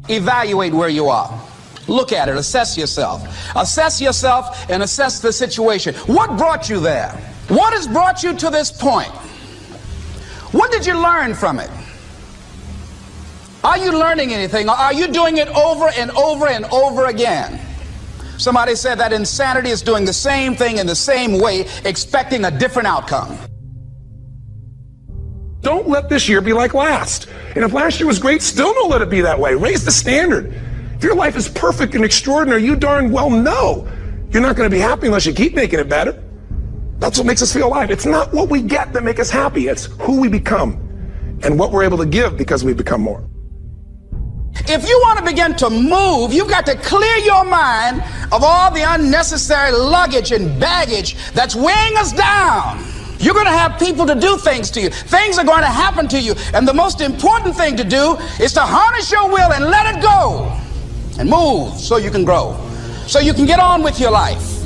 evaluate where you are. Look at it, assess yourself. Assess yourself and assess the situation. What brought you there? What has brought you to this point? What did you learn from it? Are you learning anything, or are you doing it over and over and over again? Somebody said that insanity is doing the same thing in the same way, expecting a different outcome. Don't let this year be like last. And if last year was great, still don't let it be that way. Raise the standard. If your life is perfect and extraordinary, you darn well know you're not going to be happy unless you keep making it better. That's what makes us feel alive. It's not what we get that makes us happy. It's who we become and what we're able to give because we become more. If you want to begin to move, you've got to clear your mind of all the unnecessary luggage and baggage that's weighing us down. You're going to have people to do things to you. Things are going to happen to you. And the most important thing to do is to harness your will and let it go and move so you can grow, so you can get on with your life.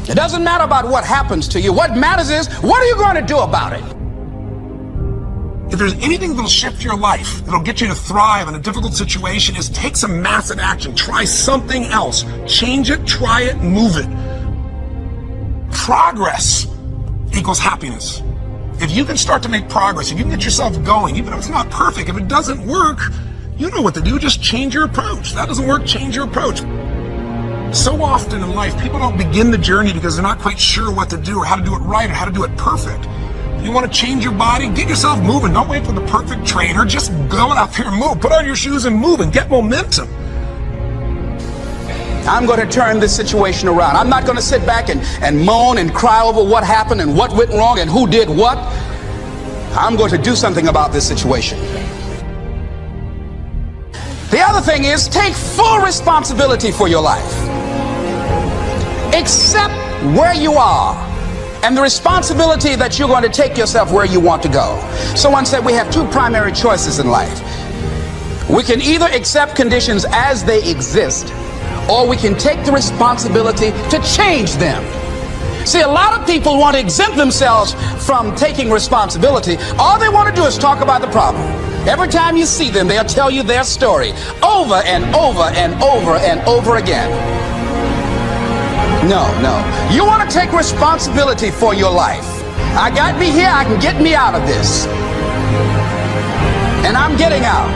It doesn't matter about what happens to you. What matters is, what are you going to do about it? If there's anything that'll shift your life, that'll get you to thrive in a difficult situation, is take some massive action. Try something else. Change it, try it, move it. Progress equals happiness. If you can start to make progress, if you can get yourself going, even if it's not perfect, if it doesn't work, you know what to do. Just change your approach. That doesn't work, change your approach. So often in life, people don't begin the journey because they're not quite sure what to do or how to do it right or how to do it perfect. You want to change your body? Get yourself moving. Don't wait for the perfect trainer. Just go out there and move. Put on your shoes and move and get momentum. I'm going to turn this situation around. I'm not going to sit back and moan and cry over what happened and what went wrong and who did what. I'm going to do something about this situation. The other thing is, take full responsibility for your life. Accept where you are and the responsibility that you're going to take yourself where you want to go. Someone said we have two primary choices in life. We can either accept conditions as they exist, or we can take the responsibility to change them. See, a lot of people want to exempt themselves from taking responsibility. All they want to do is talk about the problem. Every time you see them, they'll tell you their story over and over and over and over again. No. You want to take responsibility for your life. I got me here, I can get me out of this. And I'm getting out.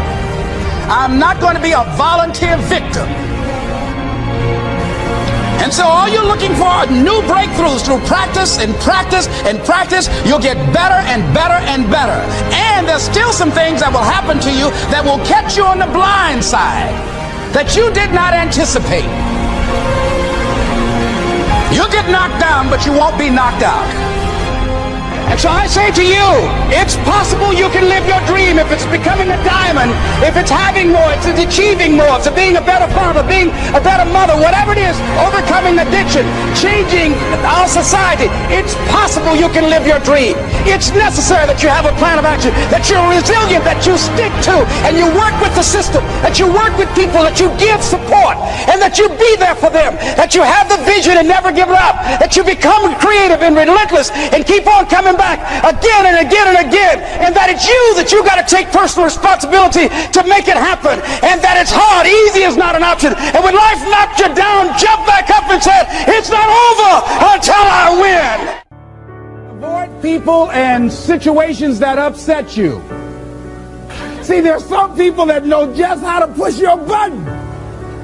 I'm not going to be a volunteer victim. And so all you're looking for are new breakthroughs through practice and practice and practice. You'll get better and better and better. And there's still some things that will happen to you that will catch you on the blind side that you did not anticipate. You'll get knocked down, but you won't be knocked out. And so I say to you, it's possible you can live your dream if it's becoming a diamond, if it's having more, if it's achieving more, if it's being a better father, being a better mother, whatever it is, overcoming addiction, changing our society. It's possible you can live your dream. It's necessary that you have a plan of action, that you're resilient, that you stick to, and you work with the system, that you work with people, that you give support, and that you be there for them, that you have the vision and never give it up, that you become creative and relentless and keep on coming back again and again and again, and that it's you that you got to take personal responsibility to make it happen, and that it's hard. Easy is not an option. And when life knocked you down, jump back up and say, it's not over until I win. Avoid people and situations that upset you. See, there's some people that know just how to push your button.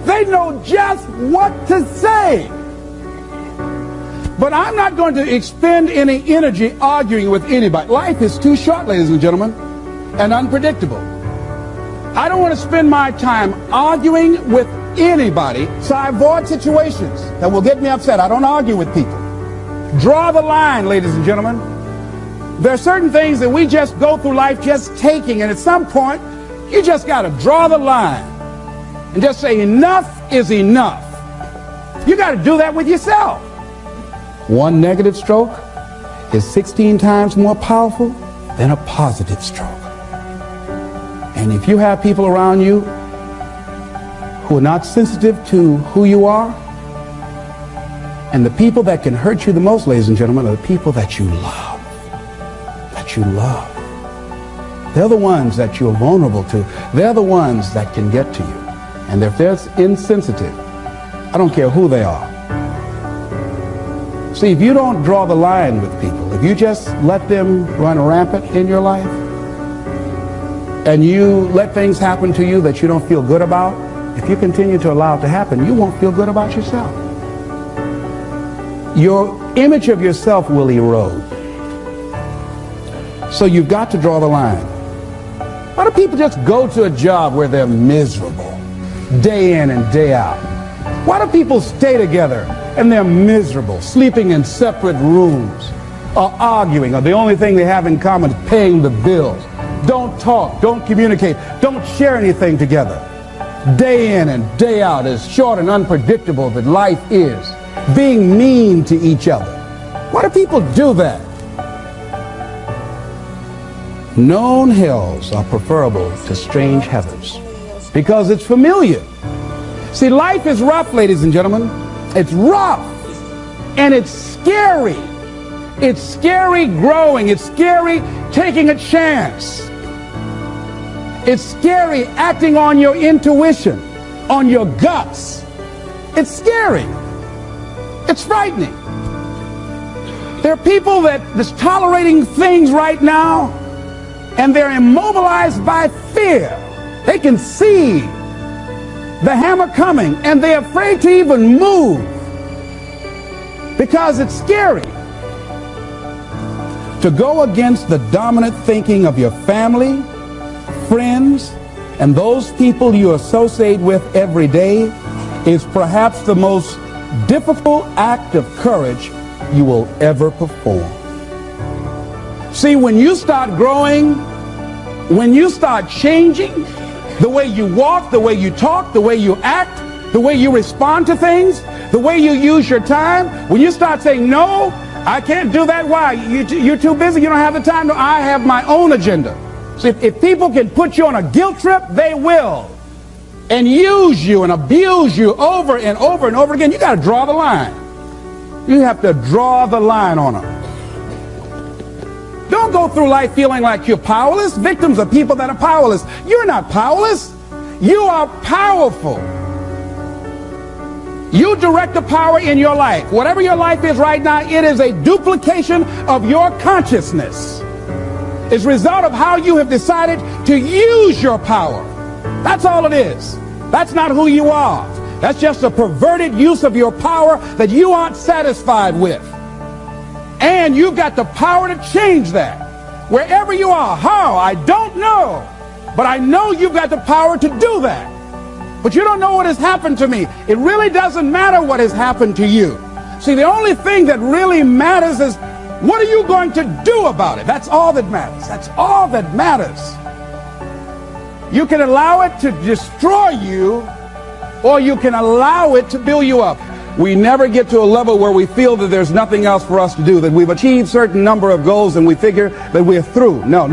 They know just what to say. But I'm not going to expend any energy arguing with anybody. Life is too short, ladies and gentlemen, and unpredictable. I don't want to spend my time arguing with anybody, so I avoid situations that will get me upset. I don't argue with people. Draw the line, ladies and gentlemen. There are certain things that we just go through life just taking, and at some point, you just got to draw the line and just say enough is enough. You got to do that with yourself. One negative stroke is 16 times more powerful than a positive stroke. And if you have people around you who are not sensitive to who you are, and the people that can hurt you the most, ladies and gentlemen, are the people that you love. That you love. They're the ones that you're vulnerable to. They're the ones that can get to you. And if they're insensitive, I don't care who they are. See, if you don't draw the line with people, if you just let them run rampant in your life, and you let things happen to you that you don't feel good about, if you continue to allow it to happen, you won't feel good about yourself. Your image of yourself will erode. So you've got to draw the line. Why do people just go to a job where they're miserable, day in and day out? Why do people stay together and they're miserable, sleeping in separate rooms, or arguing, or the only thing they have in common is paying the bills? Don't talk, don't communicate, don't share anything together. Day in and day out, as short and unpredictable that life is, being mean to each other. Why do people do that? Known hells are preferable to strange heavens because it's familiar. See, life is rough, ladies and gentlemen. It's rough and it's scary. It's scary growing. It's scary taking a chance. It's scary acting on your intuition, on your guts. It's scary. It's frightening. There are people that's tolerating things right now, and they're immobilized by fear. They can see the hammer coming, and they're afraid to even move because it's scary. To go against the dominant thinking of your family, friends, and those people you associate with every day is perhaps the most difficult act of courage you will ever perform. See, when you start growing, when you start changing the way you walk, the way you talk, the way you act, the way you respond to things, the way you use your time, when you start saying, no, I can't do that. Why? You're too busy. You don't have the time. No, I have my own agenda. So if people can put you on a guilt trip, they will. And use you and abuse you over and over and over again. You got to draw the line. You have to draw the line on them. Don't go through life feeling like you're powerless. Victims are people that are powerless. You're not powerless. You are powerful. You direct the power in your life. Whatever your life is right now, it is a duplication of your consciousness. It's a result of how you have decided to use your power. That's all it is. That's not who you are. That's just a perverted use of your power that you aren't satisfied with. And you've got the power to change that. Wherever you are, how, I don't know. But I know you've got the power to do that. But you don't know what has happened to me. It really doesn't matter what has happened to you. See, the only thing that really matters is what are you going to do about it? That's all that matters. That's all that matters. You can allow it to destroy you, or you can allow it to build you up. We never get to a level where we feel that there's nothing else for us to do, that we've achieved certain number of goals and we figure that we're through. No.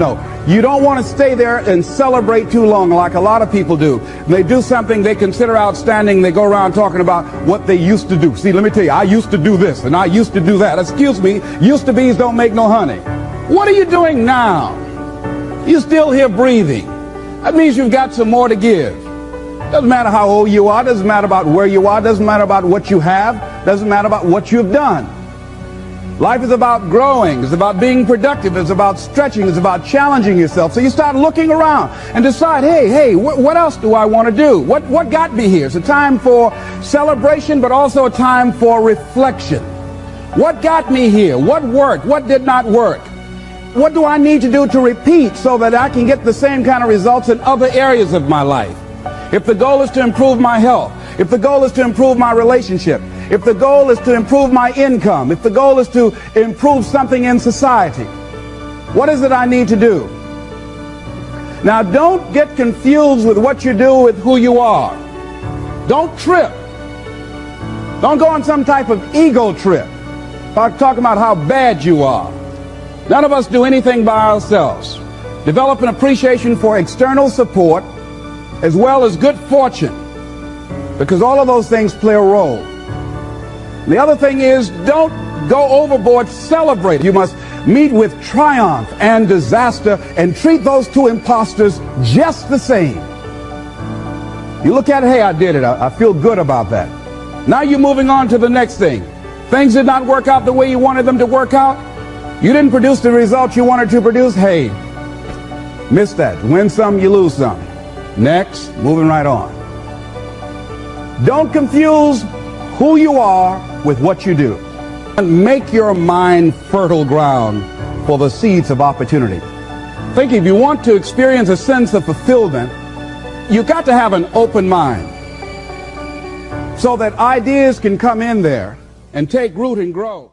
You don't want to stay there and celebrate too long like a lot of people do. They do something they consider outstanding. They go around talking about what they used to do. See, let me tell you, I used to do this and I used to do that. Excuse me, used to be's don't make no honey. What are you doing now? You're still here breathing. That means you've got some more to give. Doesn't matter how old you are, doesn't matter about where you are, doesn't matter about what you have, doesn't matter about what you've done. Life is about growing, it's about being productive, it's about stretching, it's about challenging yourself. So you start looking around and decide, hey, what else do I want to do? What got me here? It's a time for celebration, but also a time for reflection. What got me here? What worked? What did not work? What do I need to do to repeat so that I can get the same kind of results in other areas of my life? If the goal is to improve my health, if the goal is to improve my relationship, if the goal is to improve my income, if the goal is to improve something in society, what is it I need to do? Now, don't get confused with what you do with who you are. Don't trip. Don't go on some type of ego trip. Talking about how bad you are. None of us do anything by ourselves. Develop an appreciation for external support as well as good fortune, because all of those things play a role. The other thing is, don't go overboard celebrating. You must meet with triumph and disaster and treat those two imposters just the same. You look at it, hey, I did it. I feel good about that. Now you're moving on to the next thing. Things did not work out the way you wanted them to work out. You didn't produce the results you wanted to produce. Hey, miss that. Win some, you lose some. Next, moving right on. Don't confuse who you are with what you do. And make your mind fertile ground for the seeds of opportunity. Think if you want to experience a sense of fulfillment, you've got to have an open mind so that ideas can come in there and take root and grow.